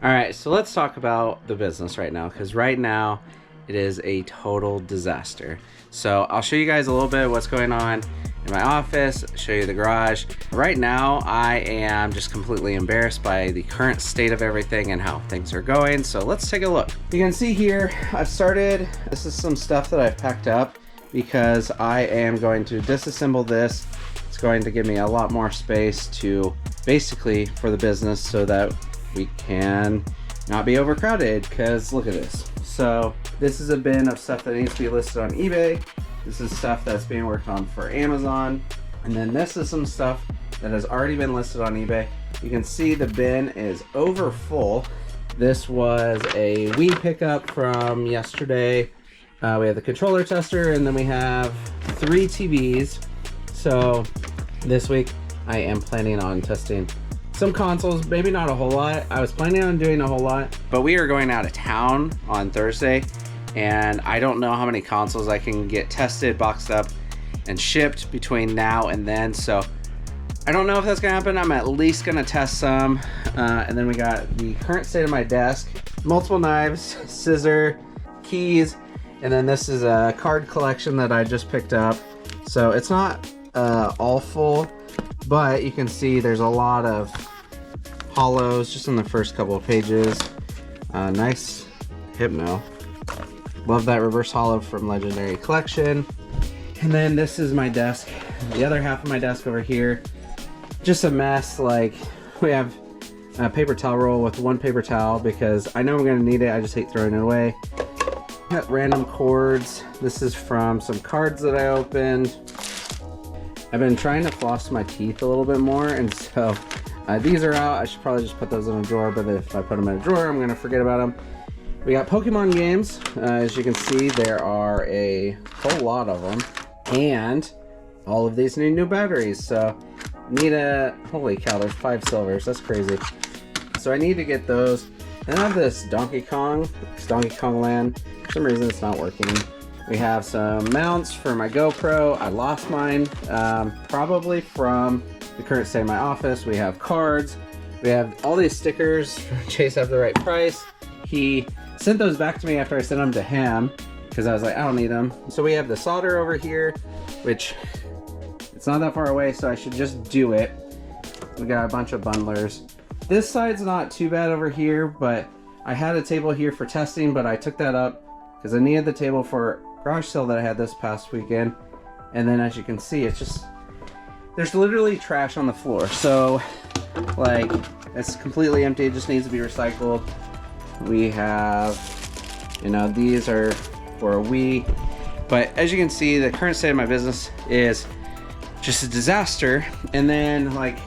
All right, so let's talk about the business right now, because right now it is a total disaster. So I'll show you guys a little bit of what's going on in my office, show you the garage. Right now, I am just completely embarrassed by the current state of everything and how things are going. So let's take a look. You can see here, I've started, this is some stuff that I've packed up because I am going to disassemble this. It's going to give me a lot more space to basically for the business so that we can not be overcrowded, because look at this. So this is a bin of stuff that needs to be listed on eBay. This is stuff that's being worked on for Amazon. And then this is some stuff that has already been listed on eBay. You can see the bin is over full. This was a Wii pickup from yesterday. We have the controller tester, and then we have 3 TVs. So this week I am planning on testing some consoles, maybe not a whole lot. I was planning on doing a whole lot, but we are going out of town on Thursday, and I don't know how many consoles I can get tested, boxed up, and shipped between now and then. So I don't know if that's gonna happen. I'm at least gonna test some. And then we got the current state of my desk, multiple knives, scissor, keys, and then this is a card collection that I just picked up. So it's not all full, but you can see there's a lot of hollows just in the first couple of pages. Nice Hypno. Love that reverse hollow from Legendary Collection. And then this is my desk. The other half of my desk over here, just a mess. Like, we have a paper towel roll with 1 paper towel because I know I'm gonna need it. I just hate throwing it away. Got random cords. This is from some cards that I opened. I've been trying to floss my teeth a little bit more, and so these are out. I should probably just put those in a drawer, but if I put them in a drawer, I'm gonna forget about them. We got Pokemon games. As you can see, there are a whole lot of them, and all of these need new batteries. So need a, holy cow, there's 5 silvers. That's crazy. So I need to get those. Then I have this Donkey Kong Land. For some reason, it's not working. We have some mounts for my GoPro. I lost mine, probably from the current state of my office. We have cards. We have all these stickers from Chase Have the Right Price. He sent those back to me after I sent them to him because I was like, I don't need them. So we have the solder over here, which it's not that far away, so I should just do it. We got a bunch of bundlers. This side's not too bad over here, but I had a table here for testing, but I took that up because I needed the table for garage sale that I had this past weekend. And then as you can see, it's just, there's literally trash on the floor. So like, it's completely empty. It just needs to be recycled. We have, you know, these are for a Wii. But as you can see, the current state of my business is just a disaster. And then like,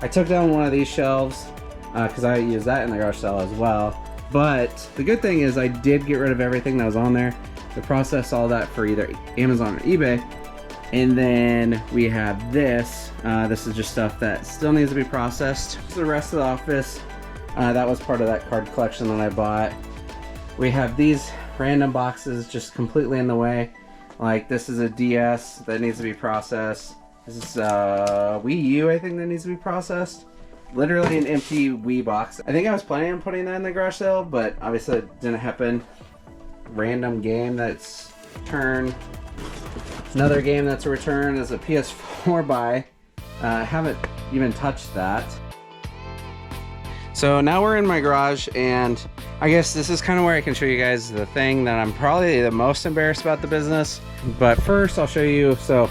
I took down one of these shelves because I use that in the garage sale as well. But the good thing is I did get rid of everything that was on there to process all that for either Amazon or eBay. And then we have this. This is just stuff that still needs to be processed. So the rest of the office, that was part of that card collection that I bought. We have these random boxes just completely in the way. Like this is a DS that needs to be processed. This is a Wii U, I think, that needs to be processed. Literally an empty Wii box. I think I was planning on putting that in the garage sale, but obviously it didn't happen. Random game that's returned. Another game that's a return is a PS4 buy. I haven't even touched that. So now we're in my garage, and I guess this is kind of where I can show you guys the thing that I'm probably the most embarrassed about the business. But first I'll show you, so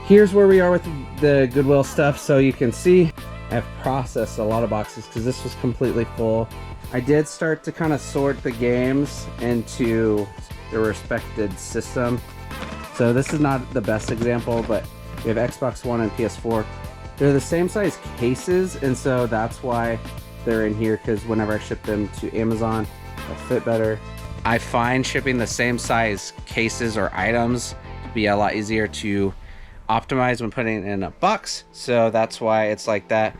here's where we are with the Goodwill stuff. So you can see I've processed a lot of boxes because this was completely full. I did start to kind of sort the games into the respected system. So this is not the best example, but we have Xbox One and PS4. They're the same size cases, and so that's why they're in here, because whenever I ship them to Amazon, they'll fit better. I find shipping the same size cases or items to be a lot easier to optimize when putting it in a box, so that's why it's like that.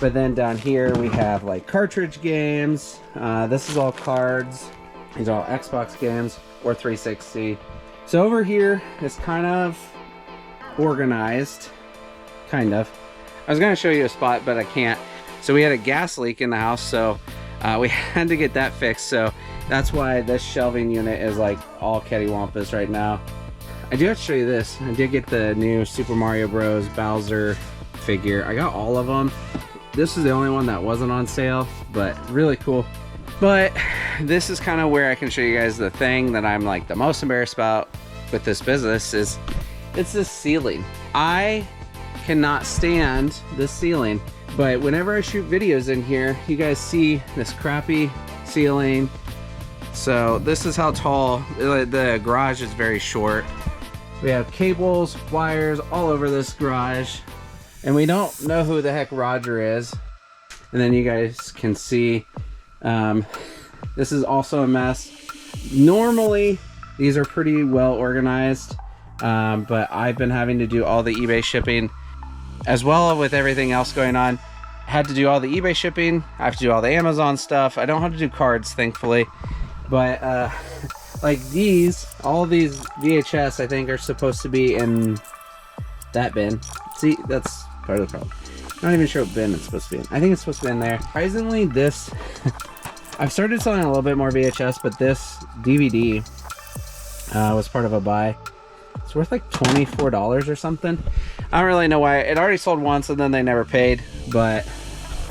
But then down here we have like cartridge games. This is all cards. These are all Xbox games or 360. So over here is kind of organized, kind of. I was gonna show you a spot, but I can't. So we had a gas leak in the house, so We had to get that fixed, so that's why this shelving unit is like all cattywampus right now. I do have to show you this. I did get the new Super Mario Bros. Bowser figure. I got all of them. This is the only one that wasn't on sale, but really cool. But this is kind of where I can show you guys the thing that I'm like the most embarrassed about with this business is it's this ceiling. I cannot stand this ceiling, but whenever I shoot videos in here, you guys see this crappy ceiling. So this is how tall, the garage is very short. We have cables, wires all over this garage, and we don't know who the heck Roger is. And then you guys can see, this is also a mess. Normally, these are pretty well organized, but I've been having to do all the eBay shipping as well with everything else going on. I had to do all the eBay shipping. I have to do all the Amazon stuff. I don't have to do cards, thankfully. But like all these VHS, I think, are supposed to be in that bin. See, that's part of the problem. I'm not even sure what bin it's supposed to be in. I think it's supposed to be in there. Surprisingly, this, I've started selling a little bit more VHS, but this DVD was part of a buy. It's worth like $24 or something. I don't really know why. It already sold once and then they never paid, but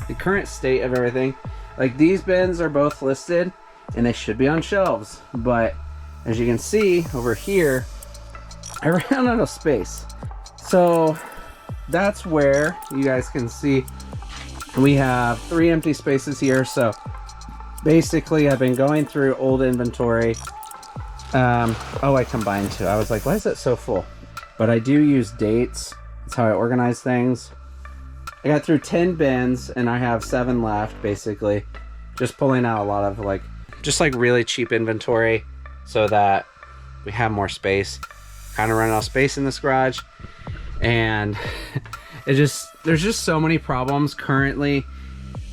the current state of everything, like these bins are both listed and they should be on shelves, but as you can see over here, I ran out of space. So that's where you guys can see we have 3 empty spaces here. So basically I've been going through old inventory. Oh, I combined 2. I was like, why is it so full? But I do use dates. That's how I organize things. I got through 10 bins and I have 7 left, basically. Just pulling out a lot of like, just like really cheap inventory so that we have more space. Kind of running out of space in this garage. And there's just so many problems currently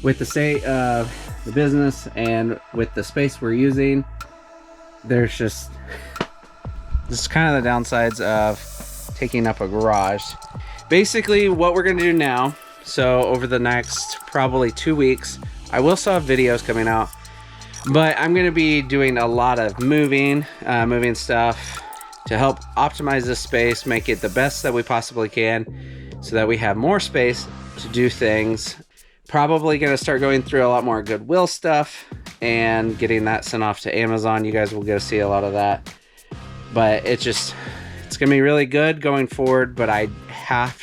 with the state of the business and with the space we're using. There's just, this is kind of the downsides of taking up a garage. Basically what we're going to do now, so over the next probably 2 weeks, I will still have videos coming out, but I'm going to be doing a lot of moving stuff to help optimize this space, make it the best that we possibly can so that we have more space to do things. Probably going to start going through a lot more Goodwill stuff and getting that sent off to Amazon. You guys will get to see a lot of that. But it's going to be really good going forward, but I have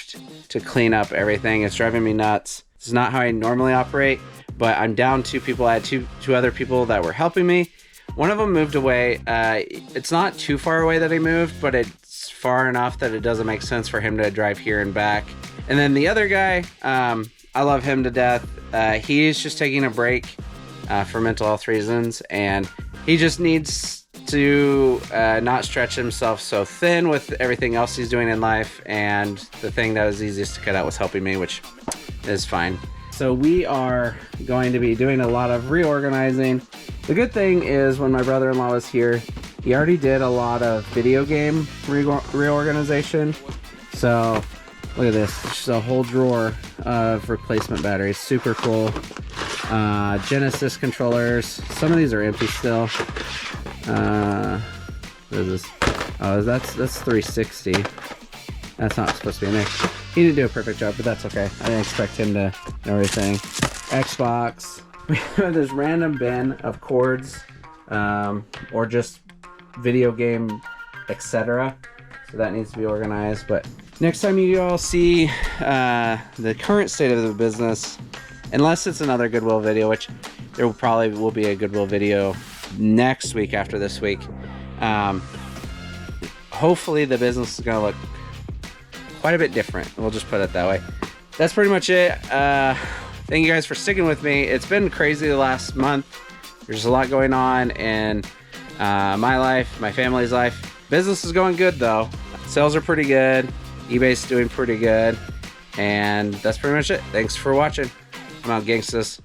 to clean up everything. It's driving me nuts. It's not how I normally operate, but I'm down 2 people. I had two other people that were helping me. One of them moved away. It's not too far away that he moved, but it's far enough that it doesn't make sense for him to drive here and back. And then the other guy, I love him to death. He's just taking a break for mental health reasons, and he just needs to not stretch himself so thin with everything else he's doing in life, and the thing that was easiest to cut out was helping me, which is fine. So we are going to be doing a lot of reorganizing. The good thing is when my brother-in-law was here, he already did a lot of video game reorganization. So look at this, just a whole drawer of replacement batteries. Super cool. Genesis controllers. Some of these are empty still. What is this? Oh, that's 360. That's not supposed to be in there. He didn't do a perfect job, but that's okay. I didn't expect him to know everything. Xbox. We have this random bin of cords, or just video game, etc. So that needs to be organized. But next time you all see the current state of the business, unless it's another Goodwill video, which there probably will be a Goodwill video next week after this week. Hopefully the business is going to look quite a bit different. We'll just put it that way. That's pretty much it. Thank you guys for sticking with me. It's been crazy the last month. There's a lot going on in my life, my family's life. Business is going good though. Sales are pretty good. eBay's doing pretty good. And that's pretty much it. Thanks for watching. I'm out, gangsters.